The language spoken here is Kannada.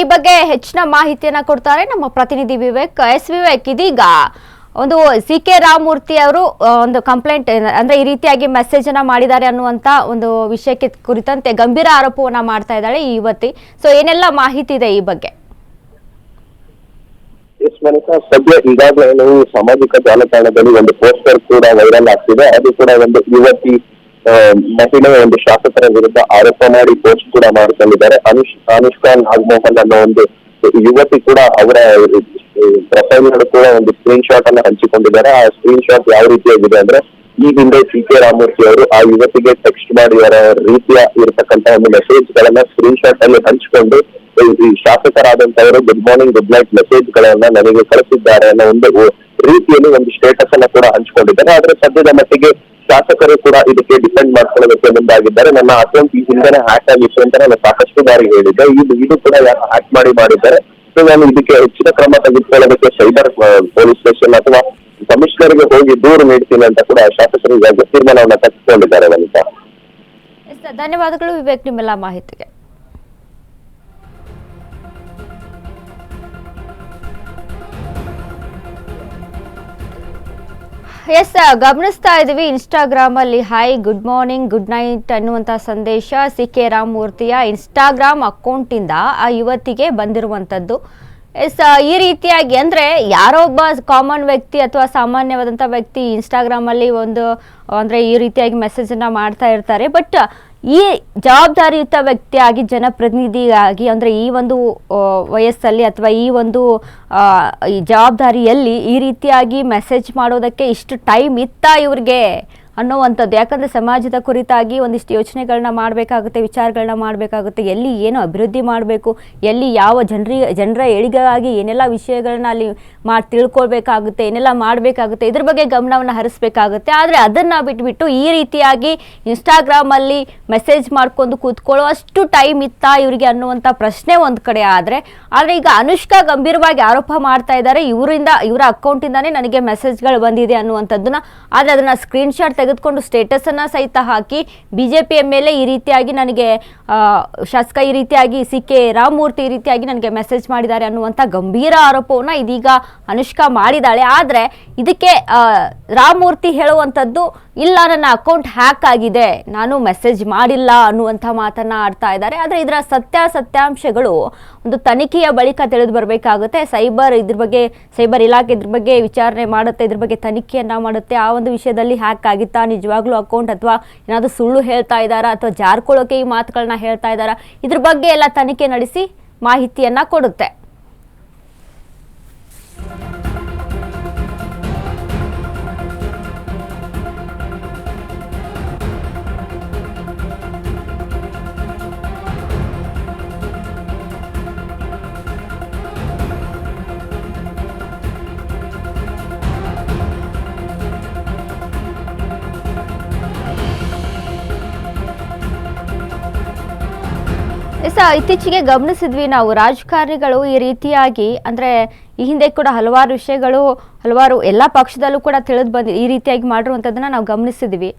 ಈ ಬಗ್ಗೆ ಹೆಚ್ಚಿನ ಮಾಹಿತಿಯನ್ನ ಕೊಡ್ತಾರೆ ನಮ್ಮ ಪ್ರತಿನಿಧಿ ವಿವೇಕ್. ವಿವೇಕ್, ಇದೀಗ ಒಂದು ಸಿ.ಕೆ. ರಾಮಮೂರ್ತಿ ಅವರು ಒಂದು ಕಂಪ್ಲೇಂಟ್ ಅಂದ್ರೆ ಈ ರೀತಿಯಾಗಿ ಮೆಸೇಜ್ ಅನ್ನ ಮಾಡಿದ್ದಾರೆ ಅನ್ನುವಂತ ಒಂದು ವಿಷಯಕ್ಕೆ ಕುರಿತಂತೆ ಗಂಭೀರ ಆರೋಪವನ್ನ ಮಾಡ್ತಾ ಇದ್ದಾಳೆ ಈ ಯುವತಿ. ಏನೆಲ್ಲ ಮಾಹಿತಿ ಇದೆ ಈ ಬಗ್ಗೆ? ಸದ್ಯ ಈಗಾಗಲೇ ಸಾಮಾಜಿಕ ಜಾಲತಾಣದಲ್ಲಿ ಒಂದು ಪೋಸ್ಟರ್ ಕೂಡ ವೈರಲ್ ಆಗ್ತಿದೆ. ಅದು ಕೂಡ ಒಂದು ಯುವತಿ ಮಹಿಳೆ ಒಂದು ಶಾಸಕರ ವಿರುದ್ಧ ಆರೋಪ ಮಾಡಿ ಪೋಸ್ಟ್ ಕೂಡ ಮಾಡಿಕೊಂಡಿದ್ದಾರೆ. ಅನುಷ್ಕಾ ನಾಗಮೋಹನ್ ಅನ್ನೋ ಒಂದು ಯುವತಿ ಕೂಡ ಅವರ ಪ್ರೊಫೈಲ್ ಕೂಡ ಒಂದು ಸ್ಕ್ರೀನ್ ಶಾಟ್ ಅನ್ನ ಹಂಚಿಕೊಂಡಿದ್ದಾರೆ. ಆ ಸ್ಕ್ರೀನ್ ಶಾಟ್ ಯಾವ ರೀತಿಯಾಗಿದೆ ಅಂದ್ರೆ, ಈ ಹಿಂದೆ ಸಿ.ಕೆ. ರಾಮಮೂರ್ತಿ ಅವರು ಆ ಯುವತಿಗೆ ಟೆಕ್ಸ್ಟ್ ಮಾಡಿ ರೀತಿಯ ಇರತಕ್ಕಂತ ಒಂದು ಮೆಸೇಜ್ ಗಳನ್ನ ಸ್ಕ್ರೀನ್ ಶಾಟ್ ಅಲ್ಲಿ ಹಂಚಿಕೊಂಡು ಈ ಶಾಸಕರಾದಂತವರು good morning good night message ಗಳನ್ನ ನನಗೆ ಕಳಿಸಿದ್ದಾರೆ ಅನ್ನೋ ಒಂದು ರೀತಿಯಲ್ಲಿ ಒಂದು ಸ್ಟೇಟಸ್ ಅನ್ನ ಕೂಡ ಹಂಚಿಕೊಂಡಿದ್ದಾರೆ. ಆದ್ರೆ ಸದ್ಯದ ಮಟ್ಟಿಗೆ ಶಾಸಕರು ಕೂಡ ಇದಕ್ಕೆ ಡಿಪೆಂಡ್ ಮಾಡ್ಕೊಳ್ಳೋದಕ್ಕೆ ಮುಂದಾಗಿದ್ದಾರೆ. ನನ್ನ ಅಕೌಂಟ್ ಈ ಹಿಂದೆ ಹ್ಯಾಕ್ ಆಗಿತ್ತು ಅಂತ ನಾನು ಸಾಕಷ್ಟು ಬಾರಿ ಹೇಳಿದ್ದೆ. ಇದು ಕೂಡ ಯಾರು ಹ್ಯಾಕ್ ಮಾಡಿದ್ದಾರೆ. ಸೊ ನಾನು ಇದಕ್ಕೆ ಹೆಚ್ಚಿನ ಕ್ರಮ ತೆಗೆದುಕೊಳ್ಳೋದಕ್ಕೆ ಸೈಬರ್ ಪೊಲೀಸ್ ಸ್ಟೇಷನ್ ಅಥವಾ ಕಮಿಷನರ್ಗೆ ಹೋಗಿ ದೂರು ನೀಡ್ತೀನಿ ಅಂತ ಕೂಡ ಶಾಸಕರು ಈಗ ತೀರ್ಮಾನವನ್ನ ತೆಗೆದುಕೊಂಡಿದ್ದಾರೆ. ವನಿತಾ, ಧನ್ಯವಾದಗಳು ವಿವೇಕ್ ನಿಮ್ಮೆಲ್ಲ ಮಾಹಿತಿಗೆ. ಗಮನಿಸ್ತಾ ಇದೀವಿ ಇನ್ಸ್ಟಾಗ್ರಾಮ್ ಅಲ್ಲಿ hi good morning good night ಅನ್ನುವಂತ ಸಂದೇಶ ಸಿ.ಕೆ. ರಾಮಮೂರ್ತಿಯ ಇನ್ಸ್ಟಾಗ್ರಾಮ್ ಅಕೌಂಟ್ ಇಂದ ಆ ಯುವತಿಗೆ ಬಂದಿರುವಂತದ್ದು. ಈ ರೀತಿಯಾಗಿ ಅಂದ್ರೆ ಯಾರೋ ಒಬ್ಬ ಕಾಮನ್ ವ್ಯಕ್ತಿ ಅಥವಾ ಸಾಮಾನ್ಯವಾದಂತ ವ್ಯಕ್ತಿ ಇನ್ಸ್ಟಾಗ್ರಾಮ್ ಅಲ್ಲಿ ಅಂದ್ರೆ ಈ ರೀತಿಯಾಗಿ ಮೆಸೇಜ್ ಅನ್ನ ಮಾಡ್ತಾ ಇರ್ತಾರೆ. ಬಟ್ ಈ ಜವಾಬ್ದಾರಿಯುತ ವ್ಯಕ್ತಿಯಾಗಿ ಜನಪ್ರತಿನಿಧಿಯಾಗಿ ಅಂದ್ರೆ ಈ ಒಂದು ವಯಸ್ಸಲ್ಲಿ ಅಥವಾ ಈ ಒಂದು ಈ ಜವಾಬ್ದಾರಿಯಲ್ಲಿ ಈ ರೀತಿಯಾಗಿ ಮೆಸೇಜ್ ಮಾಡೋದಕ್ಕೆ ಇಷ್ಟು ಟೈಮ್ ಇತ್ತಾ ಇವ್ರಿಗೆ ಅನ್ನುವಂಥದ್ದು. ಯಾಕಂದರೆ ಸಮಾಜದ ಕುರಿತಾಗಿ ಒಂದಿಷ್ಟು ಯೋಚನೆಗಳನ್ನ ಮಾಡಬೇಕಾಗುತ್ತೆ, ವಿಚಾರಗಳನ್ನ ಮಾಡಬೇಕಾಗುತ್ತೆ. ಎಲ್ಲಿ ಏನು ಅಭಿವೃದ್ಧಿ ಮಾಡಬೇಕು, ಎಲ್ಲಿ ಯಾವ ಜನರ ಏಳಿಗೆಗಾಗಿ ಏನೆಲ್ಲ ವಿಷಯಗಳನ್ನ ಅಲ್ಲಿ ತಿಳ್ಕೊಳ್ಬೇಕಾಗುತ್ತೆ, ಏನೆಲ್ಲ ಮಾಡಬೇಕಾಗುತ್ತೆ, ಇದ್ರ ಬಗ್ಗೆ ಗಮನವನ್ನು ಹರಿಸ್ಬೇಕಾಗುತ್ತೆ. ಆದರೆ ಅದನ್ನು ಬಿಟ್ಬಿಟ್ಟು ಈ ರೀತಿಯಾಗಿ ಇನ್ಸ್ಟಾಗ್ರಾಮಲ್ಲಿ ಮೆಸೇಜ್ ಮಾಡ್ಕೊಂಡು ಕೂತ್ಕೊಳ್ಳೋ ಅಷ್ಟು ಟೈಮ್ ಇತ್ತಾ ಇವರಿಗೆ ಅನ್ನುವಂಥ ಪ್ರಶ್ನೆ ಒಂದು ಕಡೆ. ಆದರೆ ಈಗ ಅನುಷ್ಕಾ ಗಂಭೀರವಾಗಿ ಆರೋಪ ಮಾಡ್ತಾ ಇದ್ದಾರೆ, ಇವರ ಅಕೌಂಟಿಂದಾನೇ ನನಗೆ ಮೆಸೇಜ್ಗಳು ಬಂದಿದೆ ಅನ್ನುವಂಥದ್ದನ್ನ. ಆದರೆ ಅದನ್ನು ಸ್ಕ್ರೀನ್ಶಾಟ್ ತೆಗೆದುಕೊಂಡು ಸ್ಟೇಟಸ್ ಅನ್ನ ಸಹಿತ ಹಾಕಿ ಬಿಜೆಪಿ ಎಂ.ಎಲ್.ಎ ಈ ರೀತಿಯಾಗಿ ನನಗೆ ಶಾಸಕ ಈ ರೀತಿಯಾಗಿ ಸಿ.ಕೆ. ರಾಮಮೂರ್ತಿ ಈ ರೀತಿಯಾಗಿ ನನಗೆ ಮೆಸೇಜ್ ಮಾಡಿದ್ದಾರೆ ಅನ್ನುವಂಥ ಗಂಭೀರ ಆರೋಪವನ್ನ ಇದೀಗ ಅನುಷ್ಕಾ ಮಾಡಿದ್ದಾಳೆ. ಆದರೆ ಇದಕ್ಕೆ ರಾಮಮೂರ್ತಿ ಹೇಳುವಂಥದ್ದು ಇಲ್ಲ, ನನ್ನ ಅಕೌಂಟ್ ಹ್ಯಾಕ್ ಆಗಿದೆ, ನಾನು ಮೆಸೇಜ್ ಮಾಡಿಲ್ಲ ಅನ್ನುವಂಥ ಮಾತನ್ನ ಆಡ್ತಾ ಇದ್ದಾರೆ. ಆದರೆ ಇದರ ಸತ್ಯಾಂಶಗಳು ಒಂದು ತನಿಖೆಯ ಬಳಿಕ ತಿಳಿದು ಬರಬೇಕಾಗುತ್ತೆ. ಸೈಬರ್ ಇಲಾಖೆ ಇದ್ರ ಬಗ್ಗೆ ವಿಚಾರಣೆ ಮಾಡುತ್ತೆ, ಇದ್ರ ಬಗ್ಗೆ ತನಿಖೆಯನ್ನ ಮಾಡುತ್ತೆ. ಆ ಒಂದು ವಿಷಯದಲ್ಲಿ ಹ್ಯಾಕ್ ಆಗಿತ್ತಾ, ನಿಜವಾಗ್ಲೂ ಅಕೌಂಟ್ ಅಥವಾ ಏನಾದರೂ ಸುಳ್ಳು ಹೇಳ್ತಾ ಇದ್ದಾರಾ ಅಥವಾ ಜಾರ್ಕೊಳ್ಳೋಕೆ ಈ ಮಾತುಗಳನ್ನ ಹೇಳ್ತಾ ಇದ್ದಾರಾ, ಇದ್ರ ಬಗ್ಗೆ ಎಲ್ಲ ತನಿಖೆ ನಡೆಸಿ ಮಾಹಿತಿಯನ್ನ ಕೊಡುತ್ತೆ. ಇತ್ತೀಚೆಗೆ ಗಮನಿಸಿದ್ವಿ ನಾವು, ರಾಜಕಾರಣಿಗಳು ಈ ರೀತಿಯಾಗಿ ಅಂದ್ರೆ ಈ ಹಿಂದೆ ಕೂಡ ಹಲವಾರು ವಿಷಯಗಳು ಹಲವಾರು ಎಲ್ಲ ಪಕ್ಷದಲ್ಲೂ ಕೂಡ ತಿಳಿದು ಬಂದಿದೆ, ಈ ರೀತಿಯಾಗಿ ಮಾಡಿರುವಂಥದ್ದನ್ನ ನಾವು ಗಮನಿಸಿದ್ವಿ.